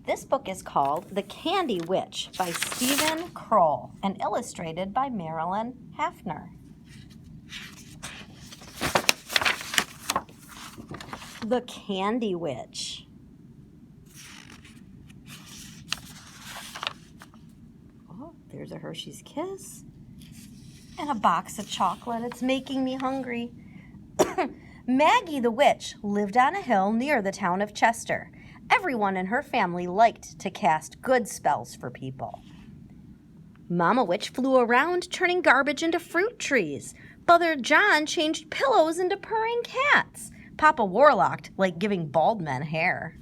This book is called The Candy Witch by Stephen Kroll and illustrated by Marilyn Hafner. The Candy Witch. Oh, there's a Hershey's Kiss and a box of chocolate. It's making me hungry. Maggie the Witch lived on a hill near the town of Chester. Everyone in her family liked to cast good spells for people. Mama Witch flew around turning garbage into fruit trees. Brother John changed pillows into purring cats. Papa Warlock liked giving bald men hair.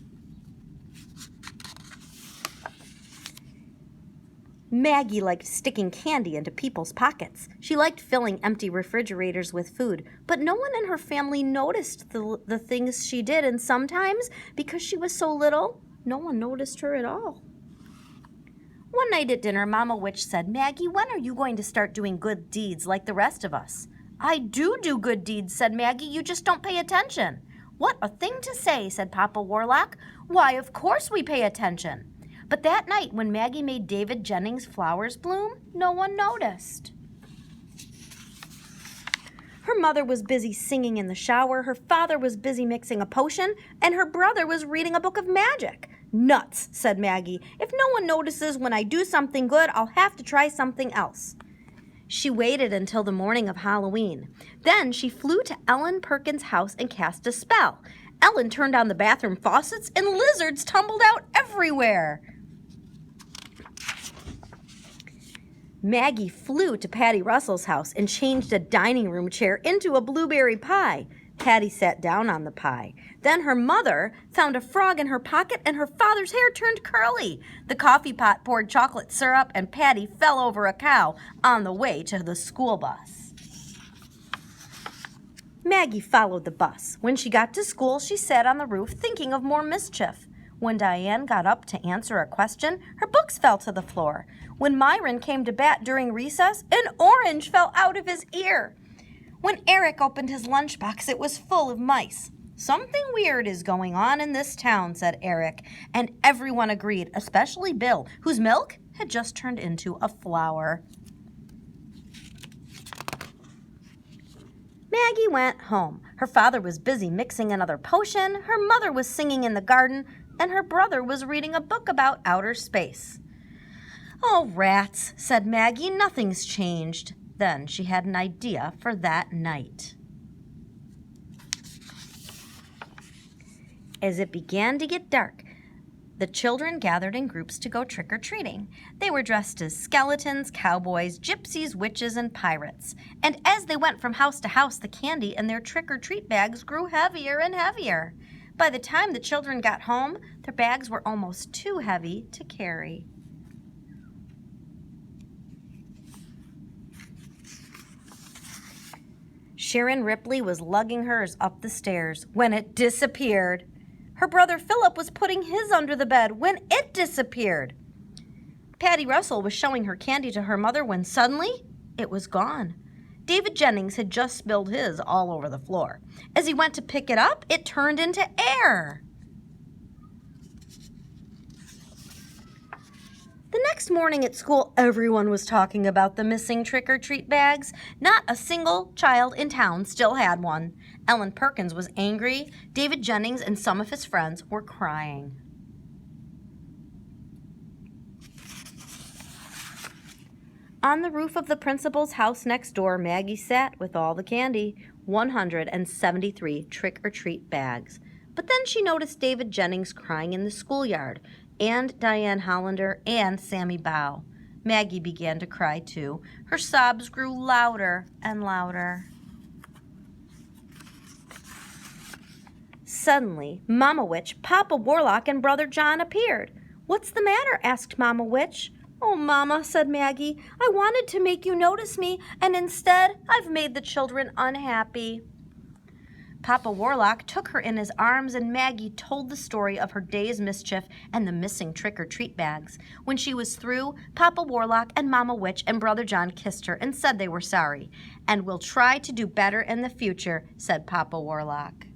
Maggie liked sticking candy into people's pockets. She liked filling empty refrigerators with food, but no one in her family noticed the things she did, and sometimes, because she was so little, no one noticed her at all. One night at dinner, Mama Witch said, "Maggie, when are you going to start doing good deeds like the rest of us?" "I do good deeds," said Maggie. "You just don't pay attention." "What a thing to say," said Papa Warlock. "Why, of course we pay attention." But that night, when Maggie made David Jennings' flowers bloom, no one noticed. Her mother was busy singing in the shower, her father was busy mixing a potion, and her brother was reading a book of magic. "Nuts," said Maggie. "If no one notices when I do something good, I'll have to try something else." She waited until the morning of Halloween. Then she flew to Ellen Perkins' house and cast a spell. Ellen turned on the bathroom faucets and lizards tumbled out everywhere. Maggie flew to Patty Russell's house and changed a dining room chair into a blueberry pie. Patty sat down on the pie. Then her mother found a frog in her pocket and her father's hair turned curly. The coffee pot poured chocolate syrup and Patty fell over a cow on the way to the school bus. Maggie followed the bus. When she got to school, she sat on the roof thinking of more mischief. When Diane got up to answer a question, her books fell to the floor. When Myron came to bat during recess, an orange fell out of his ear. When Eric opened his lunchbox, it was full of mice. "Something weird is going on in this town," said Eric, and everyone agreed, especially Bill, whose milk had just turned into a flower. Maggie went home. Her father was busy mixing another potion, her mother was singing in the garden, and her brother was reading a book about outer space. "Oh, rats," said Maggie, "nothing's changed." Then she had an idea for that night. As it began to get dark, the children gathered in groups to go trick-or-treating. They were dressed as skeletons, cowboys, gypsies, witches, and pirates. And as they went from house to house, the candy in their trick-or-treat bags grew heavier and heavier. By the time the children got home, their bags were almost too heavy to carry. Sharon Ripley was lugging hers up the stairs when it disappeared. Her brother Philip was putting his under the bed when it disappeared. Patty Russell was showing her candy to her mother when suddenly it was gone. David Jennings had just spilled his all over the floor. As he went to pick it up, it turned into air. The next morning at school, everyone was talking about the missing trick-or-treat bags. Not a single child in town still had one. Ellen Perkins was angry. David Jennings and some of his friends were crying. On the roof of the principal's house next door, Maggie sat with all the candy, 173 trick-or-treat bags. But then she noticed David Jennings crying in the schoolyard, and Diane Hollander and Sammy Bow. Maggie began to cry too. Her sobs grew louder and louder. Suddenly, Mama Witch, Papa Warlock, and Brother John appeared. "What's the matter?" asked Mama Witch. "Oh, Mama," said Maggie, "I wanted to make you notice me, and instead I've made the children unhappy." Papa Warlock took her in his arms, and Maggie told the story of her day's mischief and the missing trick-or-treat bags. When she was through, Papa Warlock and Mama Witch and Brother John kissed her and said they were sorry. "And we'll try to do better in the future," said Papa Warlock.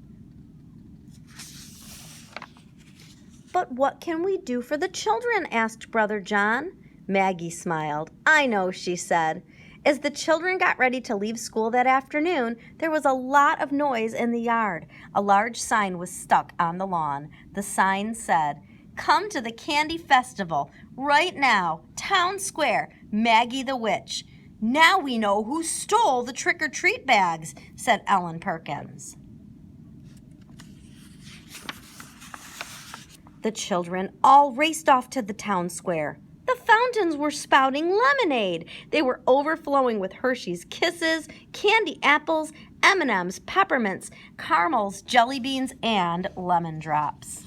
But what can we do for the children? Asked Brother John. Maggie smiled. I know, she said. As the children got ready to leave school that afternoon, there was a lot of noise in the yard. A large sign was stuck on the lawn. The sign said, "Come to the Candy Festival right now, Town Square, Maggie the Witch." "Now we know who stole the trick-or-treat bags," said Ellen Perkins. The children all raced off to the town square. The fountains were spouting lemonade. They were overflowing with Hershey's Kisses, candy apples, M&Ms, peppermints, caramels, jelly beans, and lemon drops.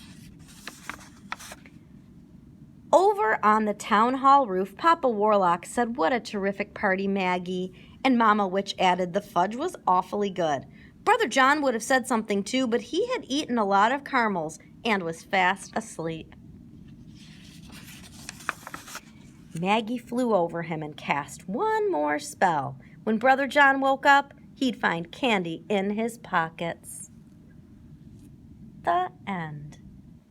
Over on the town hall roof, Papa Warlock said, "What a terrific party, Maggie." And Mama Witch added, "The fudge was awfully good." Brother John would have said something too, but he had eaten a lot of caramels and was fast asleep. Maggie flew over him and cast one more spell. When Brother John woke up, he'd find candy in his pockets. The end.